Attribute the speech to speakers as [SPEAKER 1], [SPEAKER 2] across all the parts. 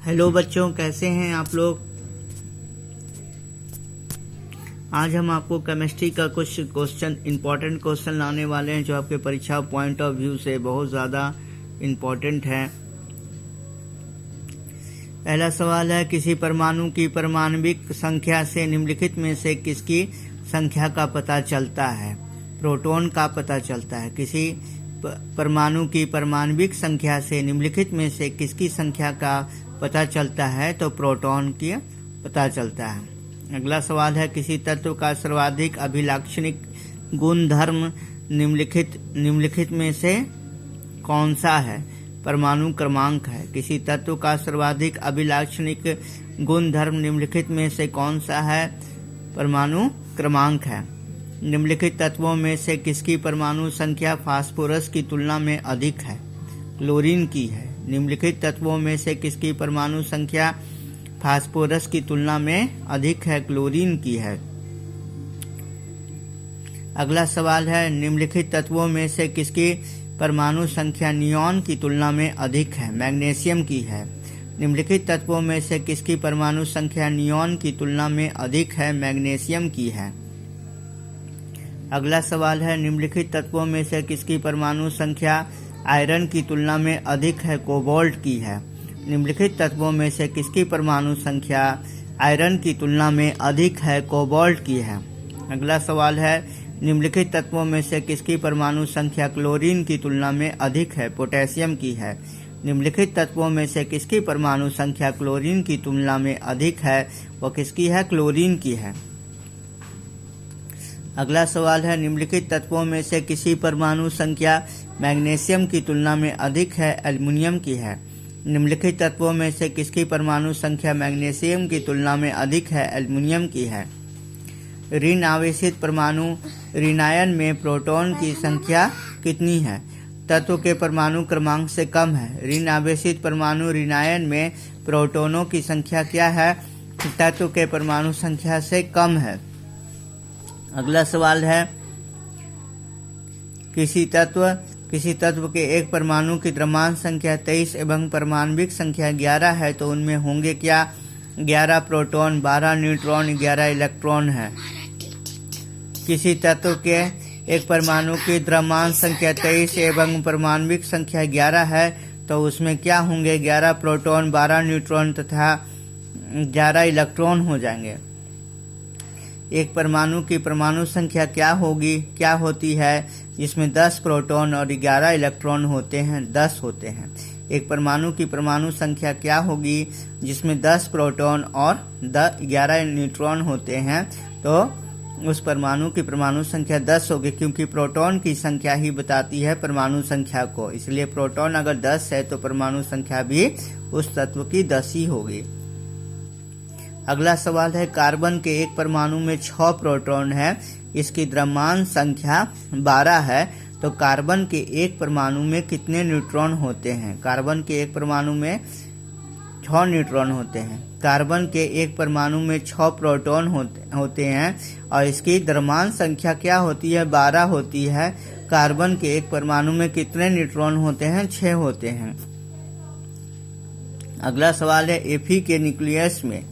[SPEAKER 1] Hello बच्चों, कैसे हैं आप लोग। आज हम आपको केमिस्ट्री का कुछ इम्पोर्टेंट क्वेश्चन लाने वाले हैं जो आपके परीक्षा पॉइंट ऑफ व्यू से बहुत ज़्यादा इम्पोर्टेंट है। पहला सवाल है, किसी परमाणु की परमाणविक संख्या से निम्नलिखित में से किसकी संख्या का पता चलता है। प्रोटॉन का पता चलता है। किसी परमाणु की परमाणविक संख्या से निम्नलिखित में से किसकी संख्या का पता चलता है, तो प्रोटॉन की पता चलता है। अगला सवाल है, किसी तत्व का सर्वाधिक अभिलाक्षणिक गुणधर्म निम्नलिखित में से कौन सा है। परमाणु क्रमांक है। किसी तत्व का सर्वाधिक अभिलाक्षणिक गुणधर्म निम्नलिखित में से कौन सा है। परमाणु क्रमांक है। निम्नलिखित तत्वों में से किसकी परमाणु संख्या फास्फोरस की तुलना में अधिक है। क्लोरीन की है। निम्नलिखित तत्वों में से किसकी परमाणु संख्या फास्फोरस की तुलना में अधिक है। क्लोरीन की है। अगला सवाल है, निम्नलिखित तत्वों में से किसकी परमाणु संख्या नियॉन की तुलना में अधिक है। मैग्नीशियम की है। निम्नलिखित तत्वों में से किसकी परमाणु संख्या नियॉन की तुलना में अधिक है। मैग्नीशियम की है। अगला सवाल है, निम्नलिखित तत्वों में से किसकी परमाणु संख्या आयरन की तुलना में अधिक है। कोबाल्ट की है। निम्नलिखित तत्वों में से किसकी परमाणु संख्या आयरन की तुलना में अधिक है। कोबाल्ट की है। अगला सवाल है, निम्नलिखित तत्वों में से किसकी परमाणु संख्या क्लोरीन की तुलना में अधिक है। पोटेशियम की है। निम्नलिखित तत्वों में से किसकी परमाणु संख्या क्लोरीन की तुलना में अधिक है। वो किसकी है। क्लोरीन की है। अगला सवाल है, निम्नलिखित तत्वों में से किसी परमाणु संख्या मैग्नीशियम की तुलना में अधिक है। एल्युमिनियम की है। निम्नलिखित तत्वों में से किसकी परमाणु संख्या मैग्नीशियम की तुलना में अधिक है। एल्युमिनियम की है। ऋण आवेशित परमाणु ऋणायन में प्रोटॉन की संख्या कितनी है। तत्व के परमाणु क्रमांक से कम है। ऋण आवेशित परमाणु ऋणायन में प्रोटॉनों की संख्या क्या है। तत्व के परमाणु संख्या से कम है। अगला सवाल है, किसी तत्व के एक परमाणु की द्रव्यमान संख्या 23 एवं परमाणविक संख्या 11 है, तो उनमें होंगे क्या। 11 प्रोटॉन, 12 न्यूट्रॉन, 11 इलेक्ट्रॉन है। किसी तत्व के एक परमाणु की द्रव्यमान संख्या 23 एवं परमाणविक संख्या 11 है, तो उसमें क्या होंगे। 11 प्रोटॉन, 12 न्यूट्रॉन तथा 11 इलेक्ट्रॉन हो जाएंगे। एक परमाणु की परमाणु संख्या क्या होती है, जिसमें 10 प्रोटॉन और 11 इलेक्ट्रॉन होते हैं। 10 होते हैं। एक परमाणु की परमाणु संख्या क्या होगी, जिसमें 10 प्रोटॉन और 11 न्यूट्रॉन होते हैं, तो उस परमाणु की परमाणु संख्या 10 होगी, क्योंकि प्रोटॉन की संख्या ही बताती है परमाणु संख्या को। इसलिए प्रोटॉन अगर 10 है तो परमाणु संख्या भी उस तत्व की 10 ही होगी। अगला सवाल है, कार्बन के एक परमाणु में 6 प्रोटॉन है। इसकी द्रव्यमान संख्या 12 है, तो कार्बन के एक परमाणु में कितने न्यूट्रॉन होते हैं। कार्बन के एक परमाणु में 6 न्यूट्रॉन होते हैं। कार्बन के एक परमाणु में 6 प्रोटॉन होते हैं और इसकी द्रव्यमान संख्या क्या होती है। 12 होती है। कार्बन के एक परमाणु में कितने न्यूट्रॉन होते हैं। 6 होते हैं। अगला सवाल है, एफी के न्यूक्लियस में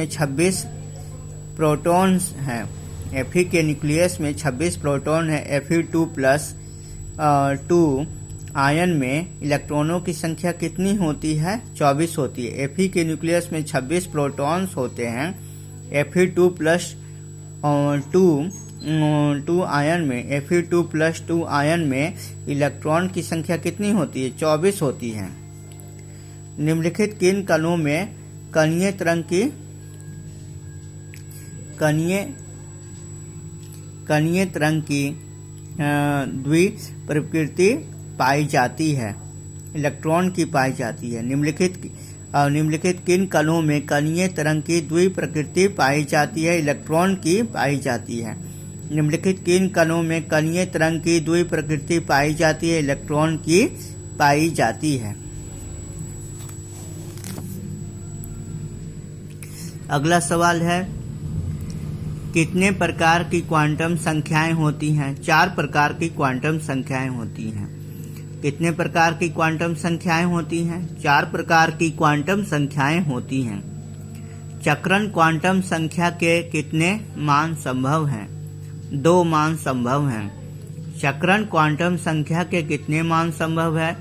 [SPEAKER 1] 26 प्रोटॉन्स हैं। Fe के न्यूक्लियस में 26 प्रोटॉन है। Fe2+2 आयन में इलेक्ट्रॉनों की संख्या कितनी होती है। 24 होती है। Fe के न्यूक्लियस में 26 प्रोटॉन्स होते हैं। Fe2+2 आयन में इलेक्ट्रॉन की संख्या कितनी होती है। 24 होती है। निम्नलिखित किन कणों में कणीय तरंग की द्विप्रकृति पाई जाती है। इलेक्ट्रॉन की पाई जाती है। निम्नलिखित किन कणों में कणीय तरंग की द्विप्रकृति पाई जाती है। इलेक्ट्रॉन की पाई जाती है। निम्नलिखित किन कणों में कणीय तरंग की द्विप्रकृति पाई जाती है। इलेक्ट्रॉन की पाई जाती है। अगला सवाल है, कितने प्रकार की क्वांटम संख्याएं होती हैं? 4 प्रकार की क्वांटम संख्याएं होती हैं। कितने प्रकार की क्वांटम संख्याएं होती हैं? 4 प्रकार की क्वांटम संख्याएं होती हैं। चक्रण क्वांटम संख्या के कितने मान संभव हैं? 2 मान संभव हैं। चक्रण क्वांटम संख्या के कितने मान संभव है?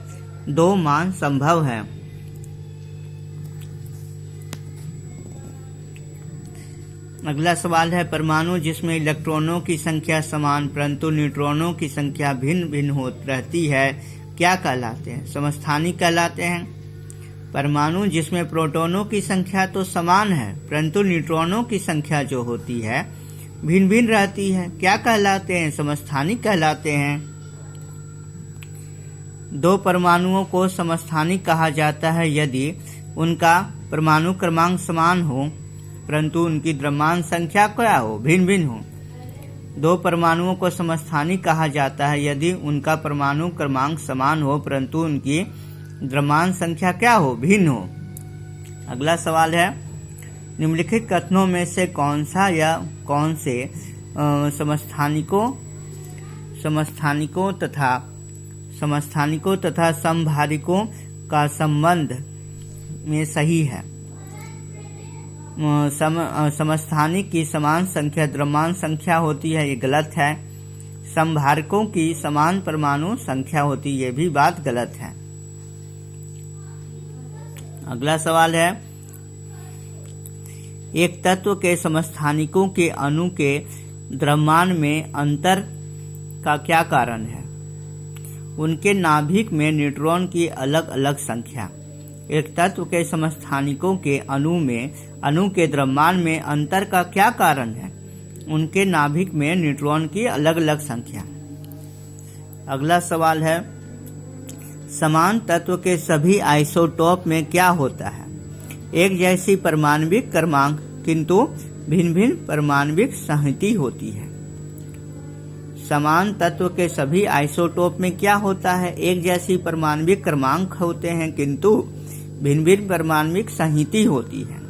[SPEAKER 1] 2 मान संभव है। अगला सवाल है, परमाणु जिसमें इलेक्ट्रॉनों की संख्या समान परंतु न्यूट्रॉनों की संख्या भिन्न भिन्न हो रहती है, क्या कहलाते हैं? समस्थानिक कहलाते हैं। परमाणु जिसमें प्रोटॉनों की संख्या तो समान है परंतु न्यूट्रॉनों की संख्या जो होती है भिन्न भिन्न रहती है, क्या कहलाते हैं? समस्थानिक कहलाते हैं। 2 परमाणुओं को समस्थानिक कहा जाता है यदि उनका परमाणु क्रमांक समान हो परंतु उनकी द्रव्यमान संख्या क्या हो? भिन्न भिन्न हो। 2 परमाणुओं को समस्थानिक कहा जाता है यदि उनका परमाणु क्रमांक समान हो परंतु उनकी द्रव्यमान संख्या क्या हो? भिन्न हो। अगला सवाल है, निम्नलिखित कथनों में से कौन सा या कौन से समस्थानिकों तथा समभारिकों का संबंध में सही है? समस्थानिक की समान संख्या द्रव्यमान संख्या होती है, ये गलत है। समभारकों की समान परमाणु संख्या होती है, ये भी बात गलत है। अगला सवाल है, एक तत्व के समस्थानिकों के अणु के द्रव्यमान में अंतर का क्या कारण है? उनके नाभिक में न्यूट्रॉन की अलग अलग संख्या। एक तत्व के समस्थानिकों के अणु के द्रव्यमान में अंतर का क्या कारण है? उनके नाभिक में न्यूट्रॉन की अलग अलग संख्या। अगला सवाल है, समान तत्व के सभी आइसोटोप में क्या होता है? एक जैसी परमाणविक क्रमांक किंतु भिन्न भिन्न परमाणविक संहति होती है। समान तत्व के सभी आइसोटोप में क्या होता है? एक जैसी परमाणविक क्रमांक होते हैं किंतु भिन्न भिन्न परमाणविक संहति होती है।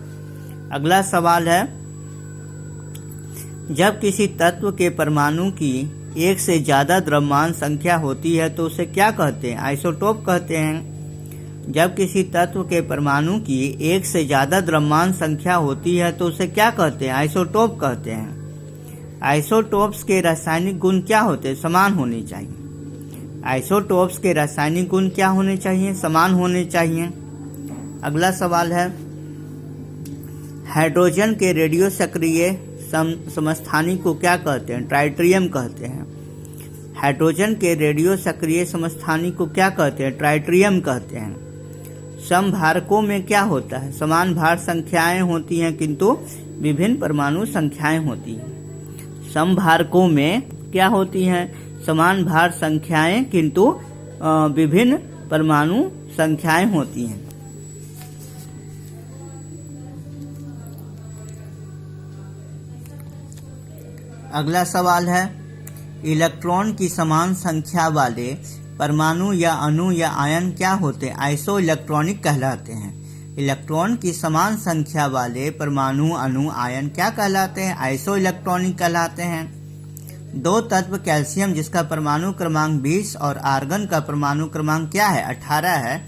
[SPEAKER 1] अगला सवाल है, जब किसी तत्व के परमाणु की एक से ज्यादा द्रव्यमान संख्या होती है तो उसे क्या कहते हैं? आइसोटोप कहते हैं। जब किसी तत्व के परमाणु की एक से ज्यादा द्रव्यमान संख्या होती है तो उसे क्या कहते हैं? आइसोटोप कहते हैं। आइसोटोप्स के रासायनिक गुण क्या होते हैं? समान होने चाहिए। आइसोटोप्स के रासायनिक गुण क्या होने चाहिए? समान होने चाहिए। अगला सवाल है, हाइड्रोजन के रेडियो सक्रिय समस्थानिक को क्या कहते हैं? ट्राइट्रियम कहते हैं। हाइड्रोजन के रेडियो सक्रिय समस्थानिक को क्या कहते हैं? ट्राइट्रियम कहते हैं। समभारकों में क्या होता है? समान भार संख्याएं होती हैं किंतु विभिन्न परमाणु संख्याएं होती हैं। समभारकों में क्या होती हैं? समान भार संख्याएं किंतु विभिन्न परमाणु संख्याएं होती हैं। अगला सवाल है, इलेक्ट्रॉन की समान संख्या वाले परमाणु या अणु या आयन क्या होते हैं? आइसो इलेक्ट्रॉनिक कहलाते हैं। इलेक्ट्रॉन की समान संख्या वाले परमाणु अणु आयन क्या कहलाते हैं? आइसो इलेक्ट्रॉनिक कहलाते हैं। 2 तत्व कैल्शियम जिसका परमाणु क्रमांक 20 और आर्गन का परमाणु क्रमांक क्या है? 18 है।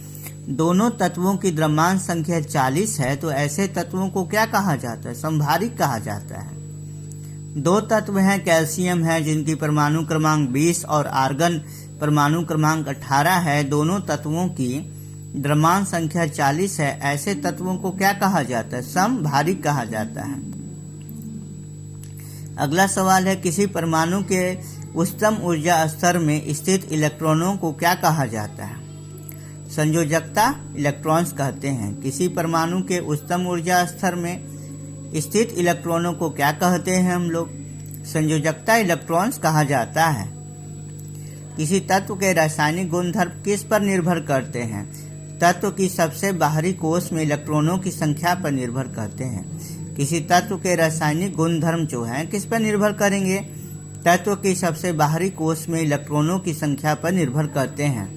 [SPEAKER 1] दोनों तत्वों की द्रव्यमान संख्या 40 है तो ऐसे तत्वों को क्या कहा जाता है? समभारिक कहा जाता है। 2 तत्व हैं, कैल्शियम है जिनकी परमाणु क्रमांक 20 और आर्गन परमाणु क्रमांक 18 है। दोनों तत्वों की द्रव्यमान संख्या 40 है। ऐसे तत्वों को क्या कहा जाता है? समभारिक कहा जाता है। अगला सवाल है, किसी परमाणु के उच्चतम ऊर्जा स्तर में स्थित इलेक्ट्रॉनों को क्या कहा जाता है? संयोजकता इलेक्ट्रॉन्स कहते हैं। किसी परमाणु के उच्चतम ऊर्जा स्तर में स्थित इलेक्ट्रॉनों को क्या कहते हैं हम लोग? संयोजकता इलेक्ट्रॉन्स कहा जाता है। किसी तत्व के रासायनिक गुणधर्म किस पर निर्भर करते हैं? तत्व की सबसे बाहरी कोश में इलेक्ट्रॉनों की संख्या पर निर्भर करते हैं। किसी तत्व के रासायनिक गुणधर्म जो हैं किस पर निर्भर करेंगे? तत्व की सबसे बाहरी कोश में इलेक्ट्रॉनों की संख्या पर निर्भर करते हैं।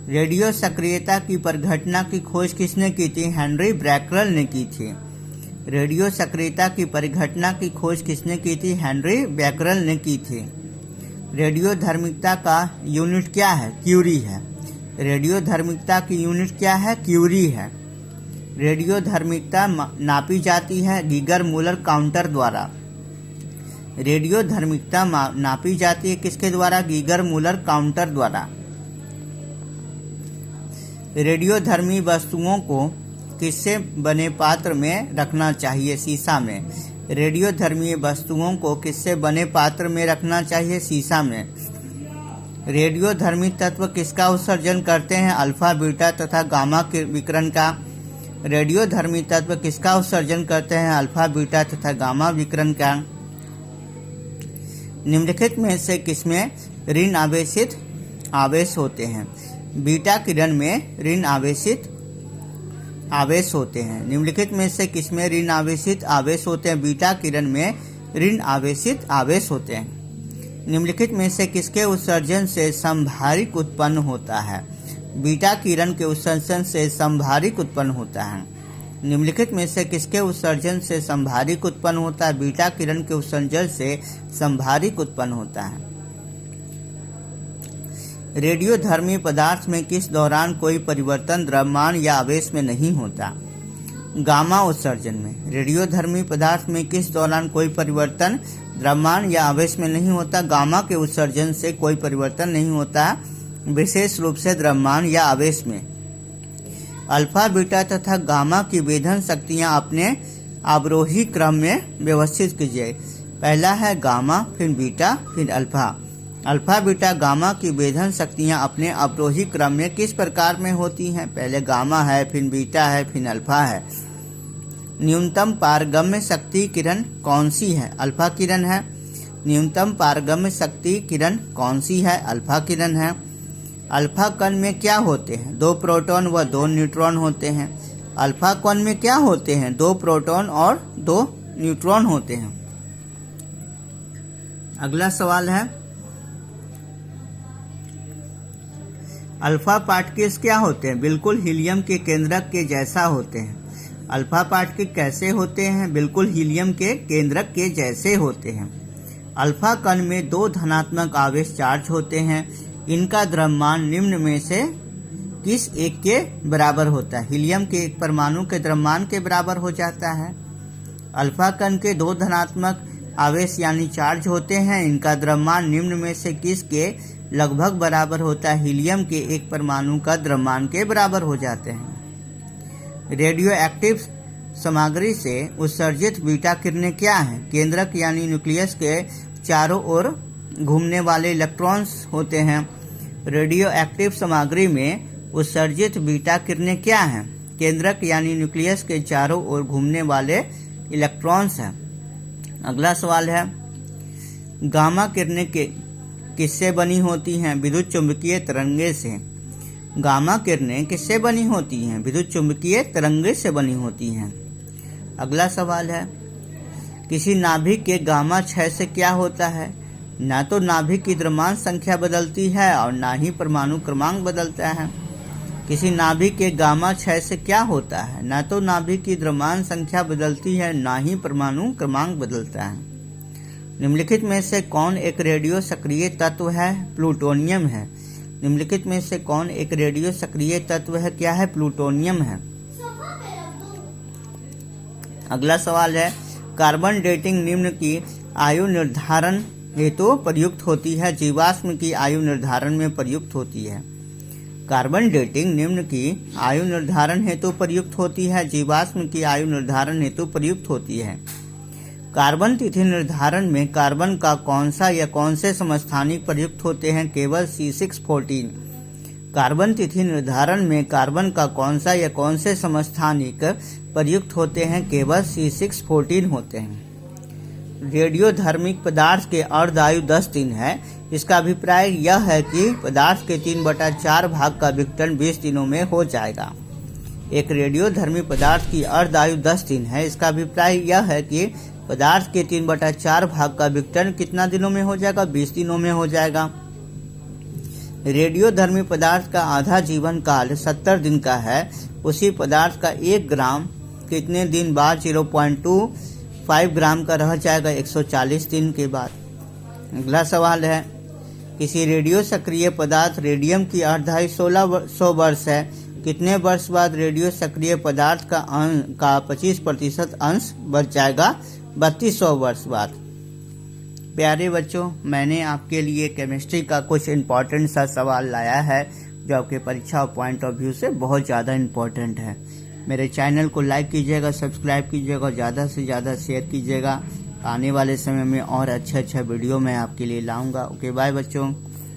[SPEAKER 1] रेडियो सक्रियता की परिघटना की खोज किसने की थी? हेनरी ब्रैकरल ने की थी। रेडियो सक्रियता की परिघटना की खोज किसने की थी? हेनरी बैकरल ने की थी। रेडियो धार्मिकता का यूनिट क्या है? क्यूरी है। रेडियो धार्मिकता की यूनिट क्या है? क्यूरी है। रेडियो धार्मिकता नापी जाती है गीगर मूलर काउंटर द्वारा। रेडियो धार्मिकता नापी जाती है किसके द्वारा? गीगर मूलर काउंटर द्वारा। रेडियो धर्मी वस्तुओं को किससे बने पात्र में रखना चाहिए? शीशा में। रेडियो धर्मी वस्तुओं को किससे बने पात्र में रखना चाहिए? शीशा में। रेडियो धर्मी तत्व किसका उत्सर्जन करते हैं? अल्फा, बीटा तथा गामा के विकिरण का। रेडियो धर्मी तत्व किसका उत्सर्जन करते हैं? अल्फा, बीटा तथा गामा विकिरण का। निम्नलिखित में से किसमें ऋण आवेशित आवेश होते हैं? बीटा किरण में ऋण आवेशित आवेश होते हैं। निम्नलिखित में से किसमें ऋण आवेशित आवेश होते हैं? बीटा किरण में ऋण आवेशित आवेश होते हैं। निम्नलिखित में से किसके उत्सर्जन से संभारिक उत्पन्न होता है? बीटा किरण के उत्सर्जन से संभारिक उत्पन्न होता है। निम्नलिखित में से किसके उत्सर्जन से संभारिक उत्पन्न होता है? बीटा किरण के उत्सर्जन से संभारिक उत्पन्न होता है। रेडियो धर्मी पदार्थ में किस दौरान कोई परिवर्तन द्रव्यमान या आवेश में नहीं होता? गामा उत्सर्जन में। रेडियो धर्मी पदार्थ में किस दौरान कोई परिवर्तन द्रव्यमान या आवेश में नहीं होता? गामा के उत्सर्जन से कोई परिवर्तन नहीं होता, विशेष रूप से द्रव्यमान या आवेश में। अल्फा, बीटा तथा गामा की वेधन शक्तियां अपने अवरोही क्रम में व्यवस्थित कीजिए। पहला है गामा, फिर बीटा, फिर अल्फा। अल्फा, बीटा, गामा की वेधन शक्तियां अपने अवरोही क्रम में किस प्रकार में होती हैं? पहले गामा है, फिर बीटा है, फिर अल्फा है। न्यूनतम पारगम्य शक्ति किरण कौन सी है? अल्फा किरण है। न्यूनतम पारगम्य शक्ति किरण कौन सी है? अल्फा किरण है। अल्फा कण में क्या होते हैं? 2 प्रोटॉन व 2 न्यूट्रॉन होते हैं। अल्फा कण में क्या होते हैं? 2 प्रोटॉन और 2 न्यूट्रॉन होते हैं। अगला सवाल है, अल्फा पार्टिकल्स क्या होते हैं? बिल्कुल हीलियम के केंद्रक के जैसा होते हैं। अल्फा पार्टिकल कैसे होते हैं? बिल्कुल हीलियम के केंद्रक के जैसे होते हैं। अल्फा कण में 2 धनात्मक आवेश चार्ज होते हैं। इनका द्रव्यमान निम्न में से किस एक के बराबर होता है? हीलियम के एक परमाणु के द्रव्यमान के बराबर हो जाता है। अल्फा कण के 2 धनात्मक आवेश यानी चार्ज होते हैं। इनका द्रव्यमान निम्न में से किस के लगभग बराबर होता है? हीलियम के एक परमाणु का द्रव्यमान के बराबर हो जाते हैं। रेडियो एक्टिव सामग्री से उत्सर्जित बीटा किरणें क्या हैं? केंद्रक यानी न्यूक्लियस के चारों ओर घूमने वाले इलेक्ट्रॉन्स होते हैं। रेडियो एक्टिव सामग्री में उत्सर्जित बीटा किरणें क्या हैं? केंद्रक यानी न्यूक्लियस के चारों ओर घूमने वाले इलेक्ट्रॉन्स हैं। अगला सवाल है, गामा किरणें किससे बनी होती हैं? विद्युत चुंबकीय तरंगे से। गामा किरणें किससे बनी होती हैं? विद्युत चुंबकीय तरंगे से बनी होती हैं। अगला सवाल है, किसी नाभिक के गामा क्षय से क्या होता है? ना तो नाभिक की द्रव्यमान संख्या बदलती है और ना ही परमाणु क्रमांक बदलता है। किसी नाभिक के गामा क्षय से क्या होता है? ना तो नाभिक की द्रव्यमान संख्या बदलती है, ना ही परमाणु क्रमांक बदलता है। निम्नलिखित में से कौन एक रेडियो सक्रिय तत्व है? प्लूटोनियम है। निम्नलिखित में से कौन एक रेडियो सक्रिय तत्व है? क्या है? प्लूटोनियम है। अगला सवाल है, कार्बन डेटिंग निम्न की आयु निर्धारण हेतु प्रयुक्त होती है, जीवाश्म की आयु निर्धारण में प्रयुक्त होती है। कार्बन डेटिंग निम्न की आयु निर्धारण हेतु प्रयुक्त होती है, जीवाश्म की आयु निर्धारण हेतु प्रयुक्त होती है। कार्बन तिथि निर्धारण में कार्बन का कौन सा या कौन से समस्थानिक प्रयुक्त होते हैं? केवल C614। कार्बन तिथि निर्धारण में कार्बन का कौन सा या कौन से समस्थानिक प्रयुक्त होते हैं? केवल C614 होते हैं। रेडियो धार्मिक पदार्थ के अर्धायु 10 दिन है। इसका अभिप्राय यह है कि पदार्थ के 3/4 भाग का विघटन 20 दिनों में हो जाएगा। एक रेडियो धर्मी पदार्थ की अर्धायु 10 दिन है। इसका अभिप्राय यह है कि पदार्थ के 3/4 भाग का विघटन कितना दिनों में हो जाएगा? 20 दिनों में हो जाएगा। रेडियो धर्मी पदार्थ का आधा जीवन काल 70 दिन का है। उसी पदार्थ का 1 ग्राम कितने दिन बाद 0.25 ग्राम का रह जाएगा? 140 दिन के बाद। अगला सवाल है, किसी रेडियो सक्रिय पदार्थ रेडियम की अर्धाई 1600 वर्ष है, कितने वर्ष बाद रेडियो सक्रिय पदार्थ का 25% अंश बच जाएगा? 3200 वर्ष बाद। प्यारे बच्चों, मैंने आपके लिए केमिस्ट्री का कुछ इम्पोर्टेंट सा सवाल लाया है जो आपके परीक्षा पॉइंट ऑफ व्यू से बहुत ज़्यादा इम्पोर्टेंट है। मेरे चैनल को लाइक कीजिएगा, सब्सक्राइब कीजिएगा और ज़्यादा से ज़्यादा शेयर कीजिएगा। आने वाले समय में और अच्छा वीडियो मैं आपके लिए लाऊंगा। ओके, बाय बच्चों।